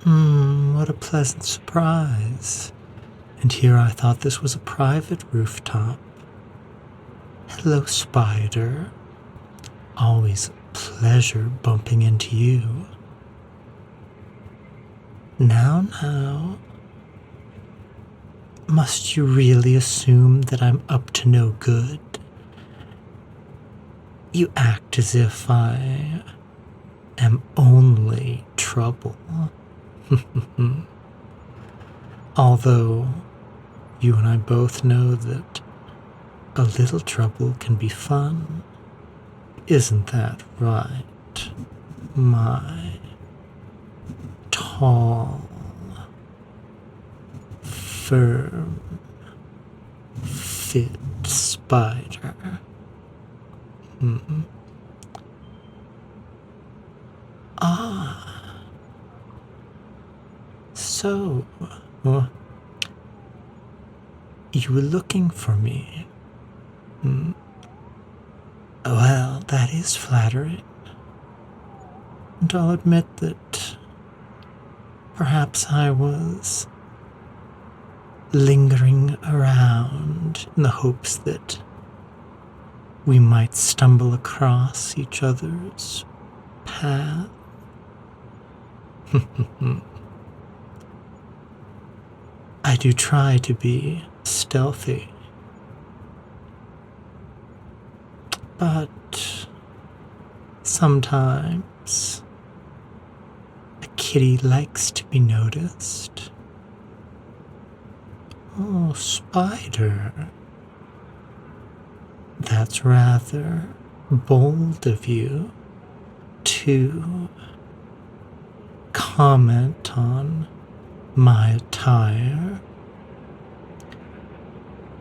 What a pleasant surprise. And here I thought this was a private rooftop. Hello, Spider. Always a pleasure bumping into you. Now. Must you really assume that I'm up to no good? You act as if I am only trouble. Although you and I both know that a little trouble can be fun. Isn't that right, my tall, firm, fit spider? So, you were looking for me. Well, that is flattering. And I'll admit that perhaps I was lingering around in the hopes that we might stumble across each other's path. I do try to be stealthy, but sometimes a kitty likes to be noticed. Oh, Spider. That's rather bold of you to comment on my attire.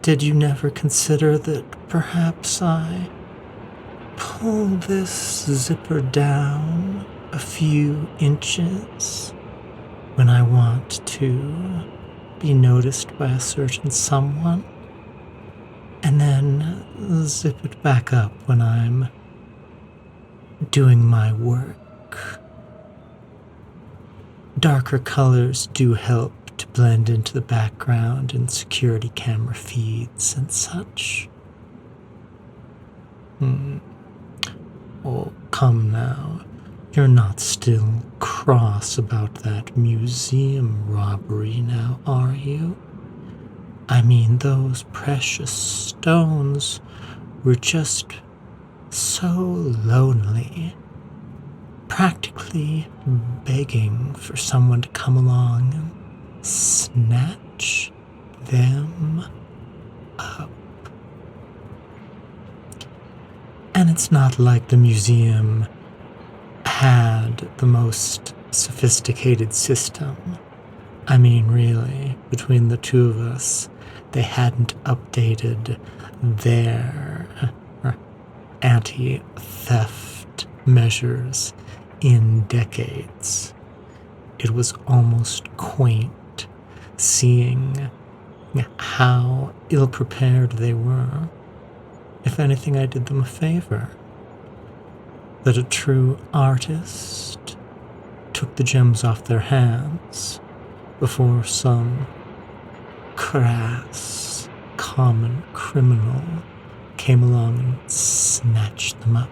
Did you never consider that perhaps I pull this zipper down a few inches when I want to be noticed by a certain someone, and then zip it back up when I'm doing my work? Darker colors do help to blend into the background in security camera feeds and such. Oh, come now. You're not still cross about that museum robbery now, are you? I mean, those precious stones were just so lonely, practically begging for someone to come along and snatch them up. And it's not like the museum had the most sophisticated system. I mean, really, between the two of us, they hadn't updated their anti-theft measures in decades. It was almost quaint seeing how ill-prepared they were. If anything, I did them a favor. That a true artist took the gems off their hands before some crass, common criminal came along and snatched them up.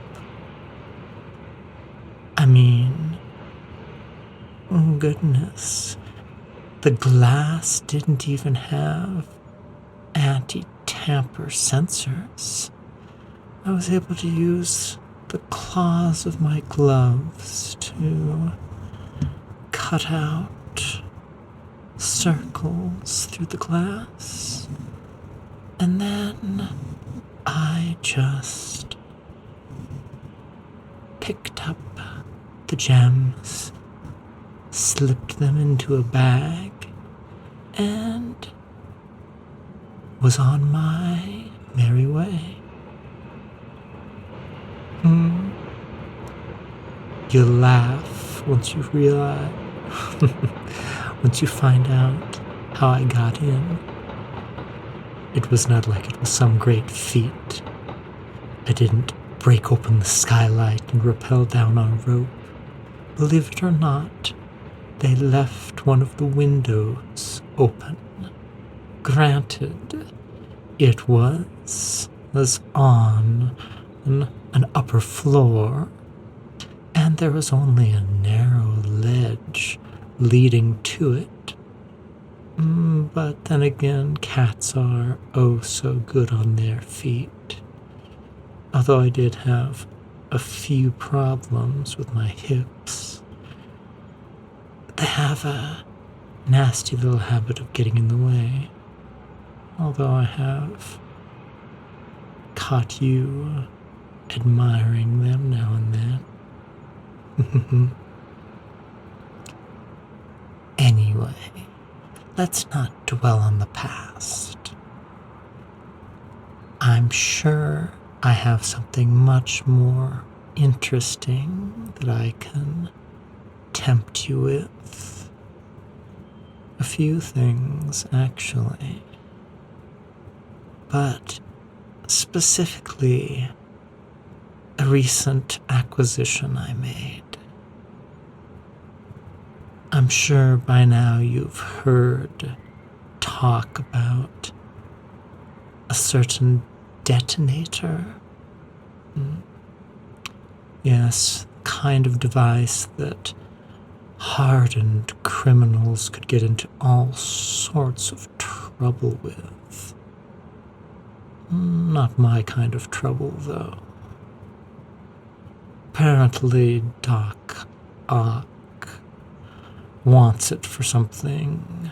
I mean, oh goodness, the glass didn't even have anti-tamper sensors. I was able to use the claws of my gloves to cut out circles through the glass, and then I just picked up the gems, slipped them into a bag, and was on my merry way. You'll laugh once you realize, once you find out how I got in. It was not like it was some great feat. I didn't break open the skylight and rappel down on a rope. Believe it or not, they left one of the windows open. Granted, it was on an upper floor, and there was only a narrow ledge leading to it. But then again, cats are oh so good on their feet. Although I did have a few problems with my hips. They have a nasty little habit of getting in the way. Although I have caught you admiring them now and then. Anyway, let's not dwell on the past. I'm sure I have something much more interesting that I can tempt you with. A few things, actually. But specifically, a recent acquisition I made. I'm sure by now you've heard talk about a certain detonator. Yes, kind of device that hardened criminals could get into all sorts of trouble with. Not my kind of trouble, though. Apparently, Doc Ock wants it for something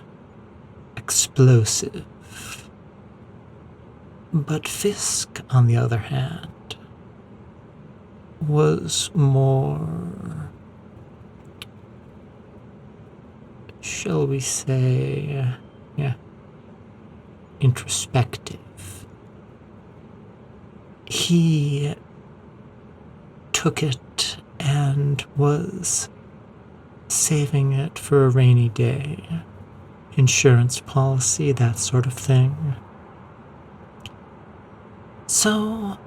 explosive. But Fisk, on the other hand, was more, shall we say, introspective. He took it and was saving it for a rainy day, insurance policy, that sort of thing. So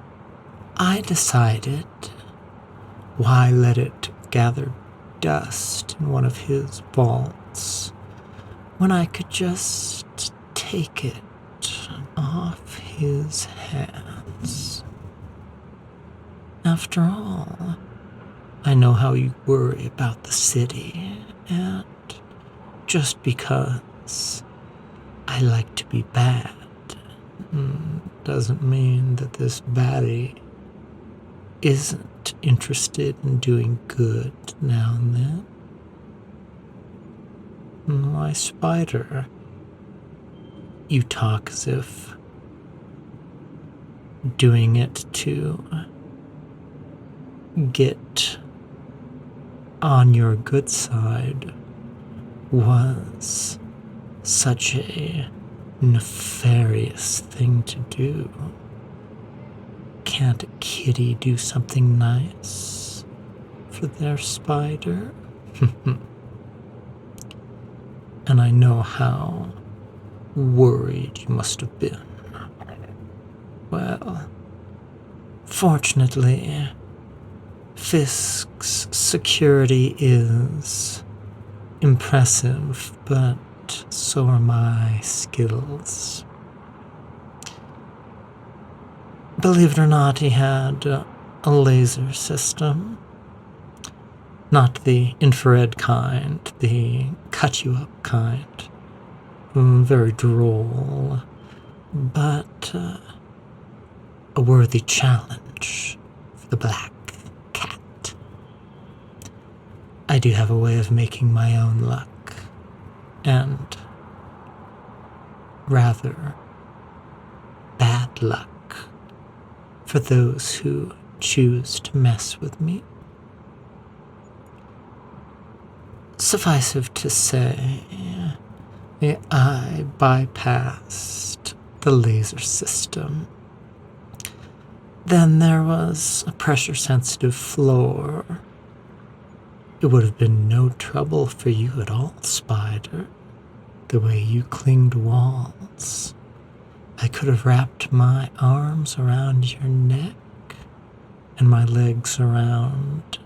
I decided, why let it gather dust in one of his vaults when I could just take it off his hands? After all, I know how you worry about the city, and just because I like to be bad doesn't mean that this Baddie isn't interested in doing good now and then. My spider, you talk as if doing it to get on your good side was such a nefarious thing to do. Can't a kitty do something nice for their spider? And I know how worried you must have been. Well, fortunately, Fisk's security is impressive, but so are my skills. Believe it or not, he had a laser system. Not the infrared kind, the cut-you-up kind. Very droll, but a worthy challenge for the black cat. I do have a way of making my own luck, and rather bad luck for those who choose to mess with me. Suffice it to say, I bypassed the laser system. Then there was a pressure-sensitive floor. It would have been no trouble for you at all, Spider, the way you cling to walls. I could have wrapped my arms around your neck and my legs around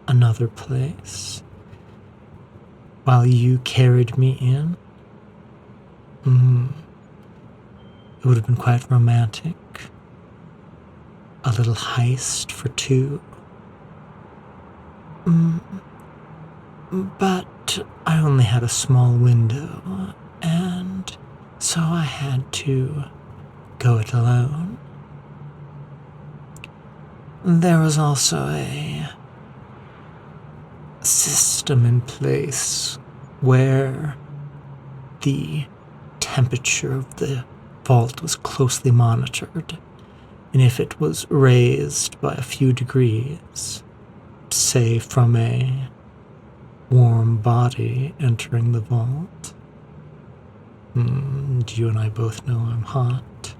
another place. while you carried me in? It would have been quite romantic. A little heist for two. But I only had a small window, and so I had to go it alone. There was also a system in place where the temperature of the vault was closely monitored, and if it was raised by a few degrees, say from a warm body entering the vault, you and I both know I'm hot,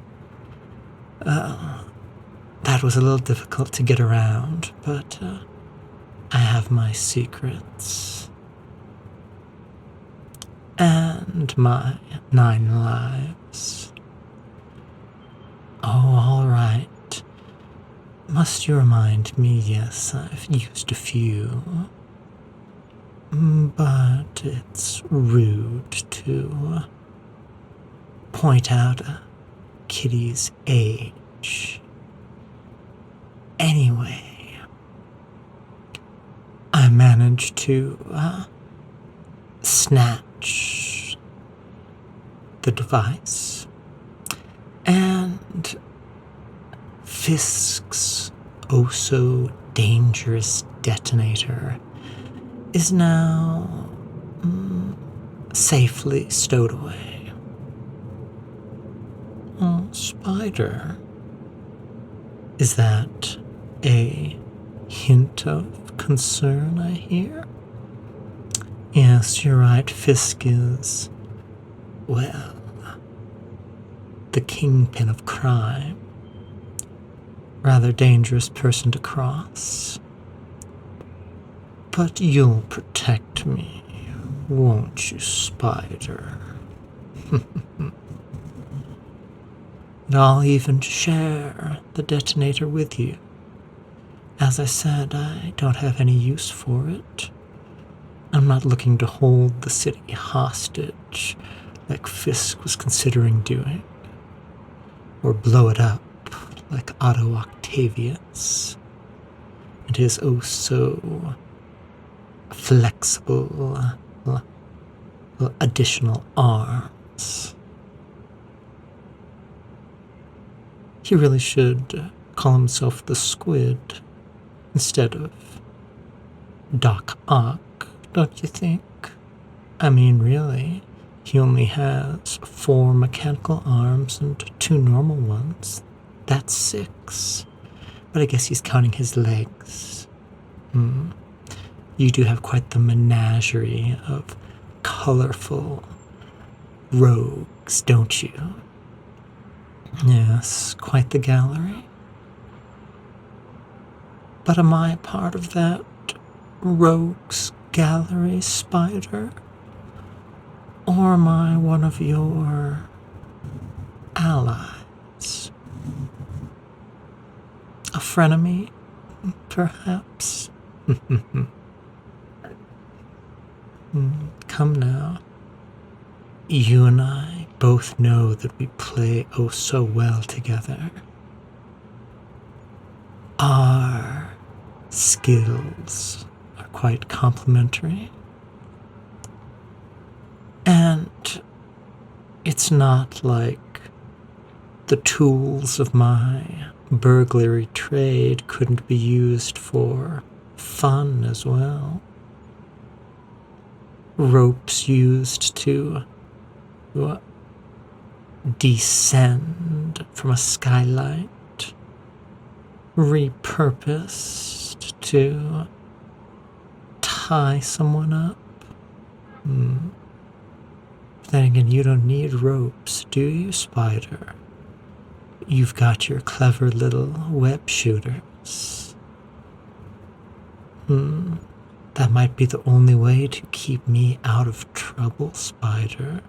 that was a little difficult to get around, but I have my secrets. And my 9 lives. Oh, all right. Must you remind me? Yes, I've used a few. But it's rude to point out a kitty's age. Anyway, I managed to snatch the device, and Fisk's oh-so dangerous detonator is now safely stowed away. Oh, Spider. Is that a hint of concern, I hear? Yes, you're right. Fisk is, well, the kingpin of crime. Rather dangerous person to cross. But you'll protect me, won't you, Spider? And I'll even share the detonator with you. As I said, I don't have any use for it. I'm not looking to hold the city hostage like Fisk was considering doing, or blow it up like Otto Octavius and his oh-so flexible additional arms. He really should call himself the Squid instead of Doc Ock, don't you think? I mean, really, he only has 4 mechanical arms and 2 normal ones. That's 6. But I guess he's counting his legs. You do have quite the menagerie of colorful rogues, don't you? Yes, quite the gallery. But am I part of that rogues gallery, Spider? Or am I one of your allies? A frenemy, perhaps? Come now. You and I both know that we play oh so well together. Our skills are quite complementary. And it's not like the tools of my burglary trade couldn't be used for fun as well. Ropes used to descend from a skylight, repurposed to tie someone up. Then again, you don't need ropes, do you, Spider? You've got your clever little web shooters. That might be the only way to keep me out of trouble, Spider.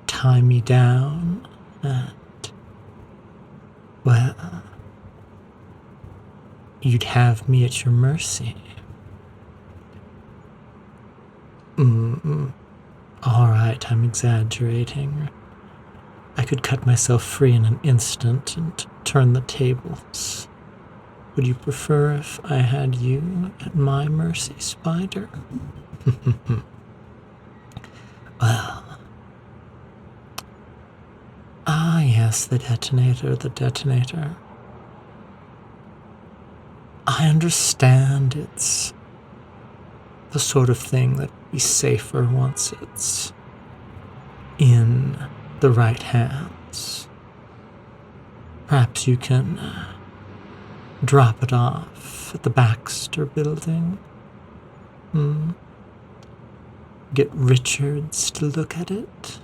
Tie me down and, well, you'd have me at your mercy. Alright, I'm exaggerating. I could cut myself free in an instant and turn the tables. Would you prefer if I had you at my mercy, Spider? Well. Ah, yes, the detonator. I understand it's the sort of thing that would be safer once it's in the right hands. Perhaps you can drop it off at the Baxter building. Get Richards to look at it.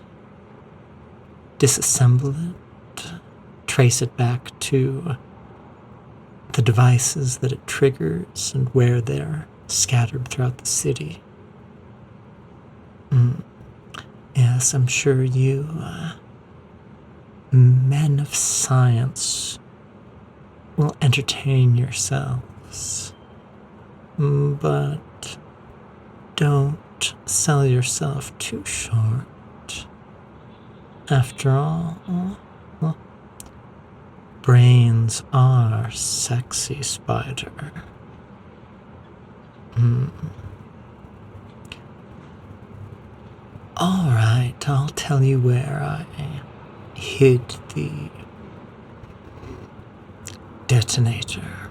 Disassemble it. Trace it back to the devices that it triggers and where they're scattered throughout the city. Yes, I'm sure you, men of science, will entertain yourselves. But don't sell yourself too short. After all, brains are sexy, Spider. Alright, I'll tell you where I hid the detonator.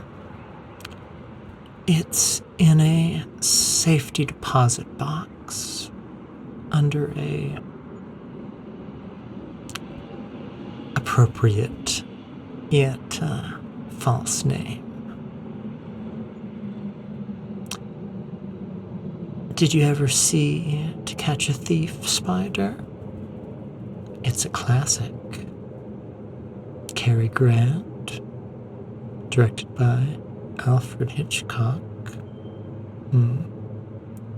It's in a safety deposit box under a appropriate yet false name. Did you ever see To Catch a Thief, Spider? It's a classic. Cary Grant, directed by Alfred Hitchcock.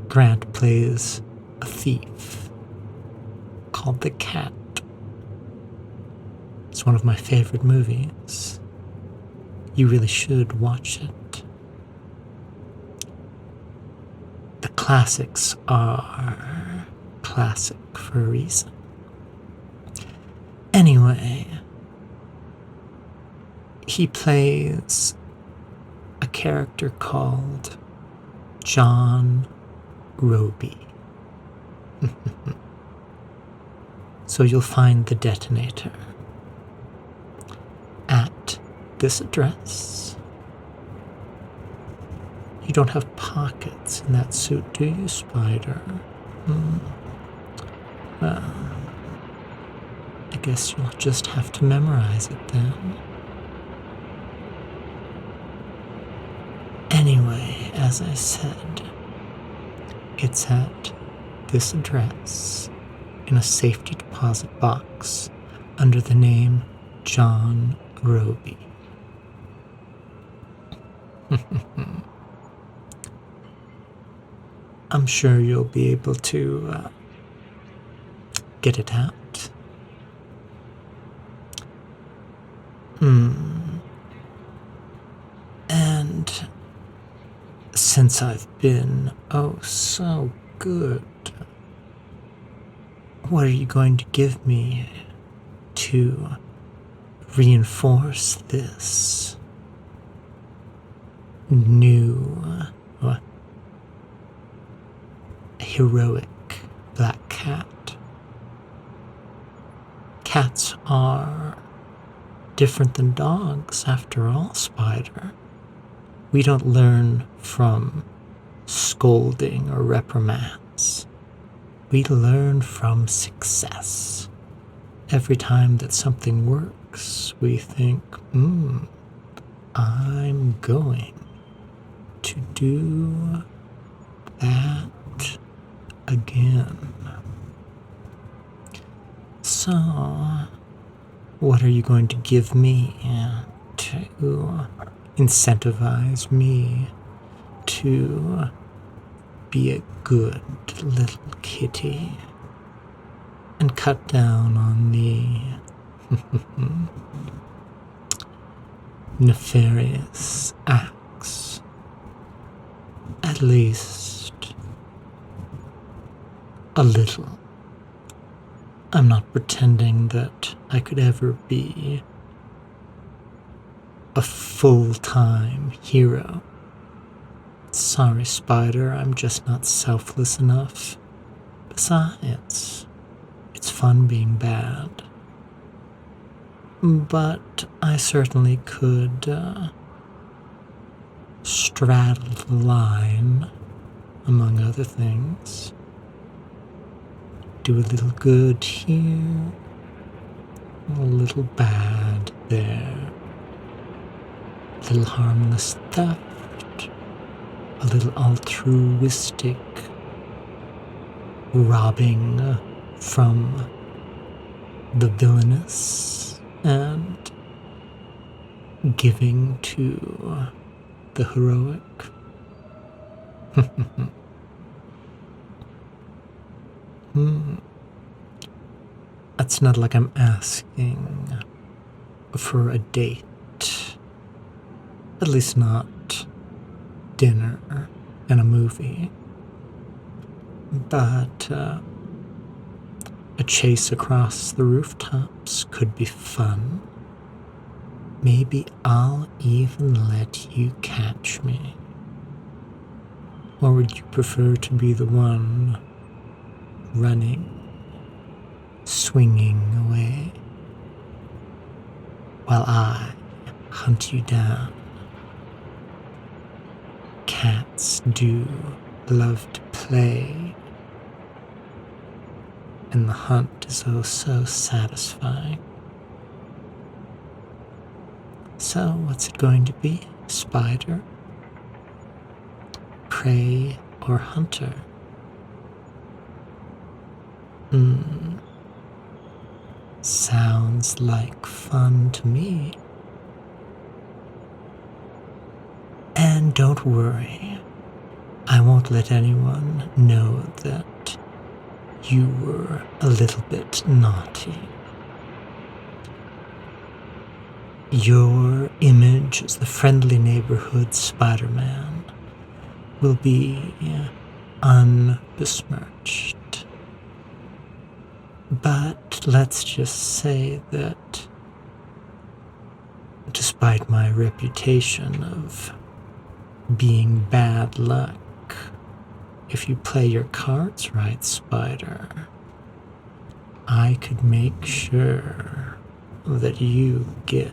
Grant plays a thief called The Cat. It's one of my favorite movies. You really should watch it. The classics are classic for a reason. Anyway, he plays a character called John Roby. So you'll find the detonator at this address. You don't have pockets in that suit, do you, Spider? Well, I guess you'll just have to memorize it then. Anyway, as I said, it's at this address in a safety deposit box under the name John Roby. I'm sure you'll be able to get it out. And since I've been, so good, what are you going to give me to reinforce this new heroic black cat? Cats are different than dogs, after all, Spider. We don't learn from scolding or reprimands. We learn from success. Every time that something works, we think, I'm going to do that again. So, what are you going to give me to incentivize me to be a good little kitty and cut down on the nefarious acts? At least A little. I'm not pretending that I could ever be a full-time hero. Sorry, Spider, I'm just not selfless enough. Besides, it's fun being bad. But I certainly could straddle the line, among other things. Do a little good here, a little bad there. A little harmless theft, a little altruistic robbing from the villainous and giving to the heroic. It's not like I'm asking for a date. At least not dinner and a movie. But a chase across the rooftops could be fun. Maybe I'll even let you catch me. Or would you prefer to be the one running, swinging away, while I hunt you down? Cats do love to play, and the hunt is oh so satisfying. So, what's it going to be, Spider? Prey or hunter? Sounds like fun to me. And don't worry, I won't let anyone know that you were a little bit naughty. Your image as the friendly neighborhood Spider-Man will be unbesmirched. But let's just say that despite my reputation of being bad luck, if you play your cards right, Spider, I could make sure that you get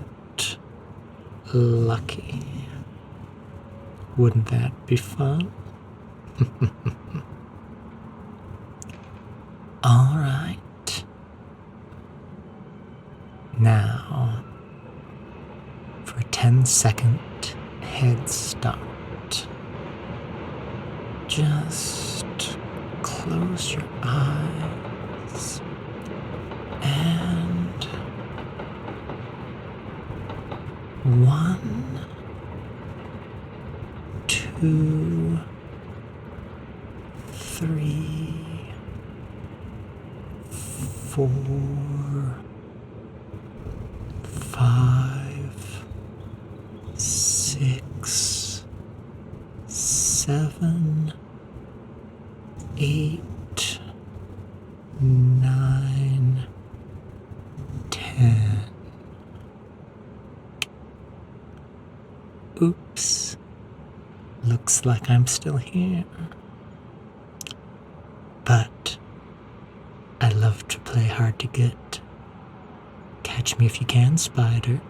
lucky. Wouldn't that be fun? All right. Now, for a 10-second head start, just close your eyes and 1, 2, 3, 4, 5, 6, 7, 8, 9, 10. Oops. Looks like I'm still here. But I love to play hard to get. Catch me if you can, Spider.